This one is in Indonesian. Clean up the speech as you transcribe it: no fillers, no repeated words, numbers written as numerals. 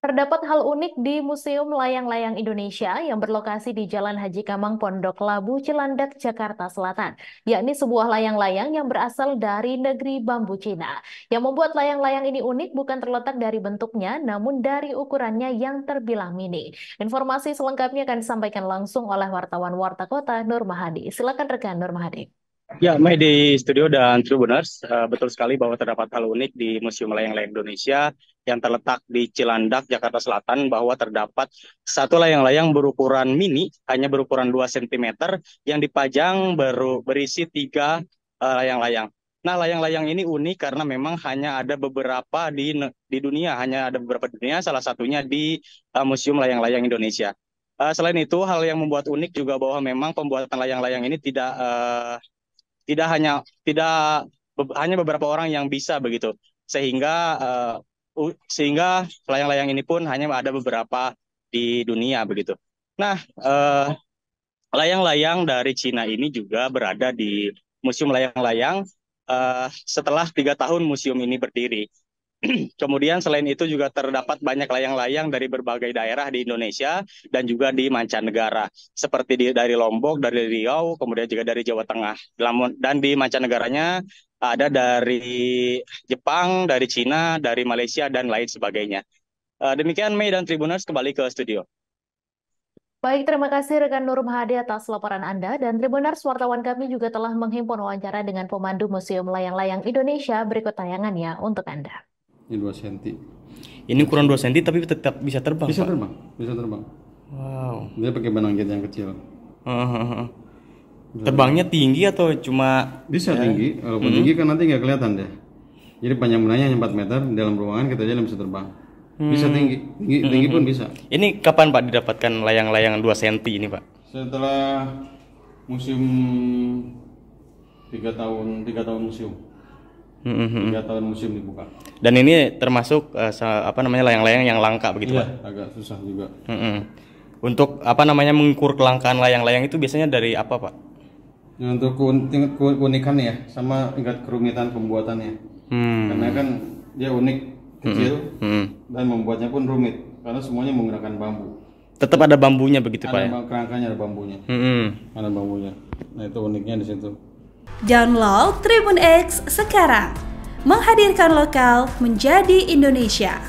Terdapat hal unik di Museum Layang-Layang Indonesia yang berlokasi di Jalan Haji Kamang Pondok Labu, Cilandak, Jakarta Selatan, yakni sebuah layang-layang yang berasal dari negeri bambu Cina. Yang membuat layang-layang ini unik bukan terletak dari bentuknya, namun dari ukurannya yang terbilang mini. Informasi selengkapnya akan disampaikan langsung oleh wartawan Warta Kota Nur Mahadi. Silakan rekan Nur Mahadi. Ya, Mei di studio dan Tribuners, betul sekali bahwa terdapat hal unik di Museum Layang-Layang Indonesia yang terletak di Cilandak, Jakarta Selatan, bahwa terdapat satu layang-layang berukuran mini, hanya berukuran 2 cm, yang dipajang berisi 3 layang-layang. Nah, layang-layang ini unik karena memang hanya ada beberapa di dunia, hanya ada beberapa di dunia, salah satunya di Museum Layang-Layang Indonesia. Selain itu, hal yang membuat unik juga bahwa memang pembuatan layang-layang ini tidak hanya tidak hanya beberapa orang yang bisa begitu, sehingga sehingga layang-layang ini pun hanya ada beberapa di dunia begitu. Nah, layang-layang dari Cina ini juga berada di Museum Layang-Layang setelah 3 tahun museum ini berdiri. Kemudian selain itu juga terdapat banyak layang-layang dari berbagai daerah di Indonesia dan juga di mancanegara, seperti dari Lombok, dari Riau, kemudian juga dari Jawa Tengah. Dan di mancanegaranya ada dari Jepang, dari Cina, dari Malaysia, dan lain sebagainya. Demikian Mei dan Tribuners, kembali ke studio. Baik, terima kasih rekan Nur Mahadi atas laporan Anda. Dan Tribunars, wartawan kami juga telah menghimpun wawancara dengan pemandu Museum Layang-Layang Indonesia. Berikut tayangannya untuk Anda. Ini 2 cm. Ini kurang 2 cm tapi tetap bisa terbang, Bisa Pak? terbang, bisa terbang. Wow. Dia pakai benang jet yang kecil. Terbangnya tinggi atau cuma Bisa tinggi, walaupun tinggi kan nanti nggak kelihatan deh. Jadi panjang benangnya hanya 4 meter, dalam ruangan kita jalan bisa terbang. Bisa tinggi, tinggi pun bisa. Ini kapan Pak didapatkan layang-layang 2 cm ini, Pak? Setelah museum 3 tahun museum. 3 tahun museum dibuka. Dan ini termasuk layang-layang yang langka begitu, Iya, Pak? agak susah juga. Untuk mengukur kelangkaan layang-layang itu biasanya dari apa, Pak? Nah, untuk keunikannya ya, sama tingkat kerumitan pembuatannya. Karena kan dia unik, kecil, dan membuatnya pun rumit, karena semuanya menggunakan bambu. Tetap ada bambunya begitu, Pak ya? Ada kerangkanya, ada bambunya. Ada bambunya. Nah, itu uniknya di situ. Download Tribun X sekarang. Menghadirkan lokal menjadi Indonesia.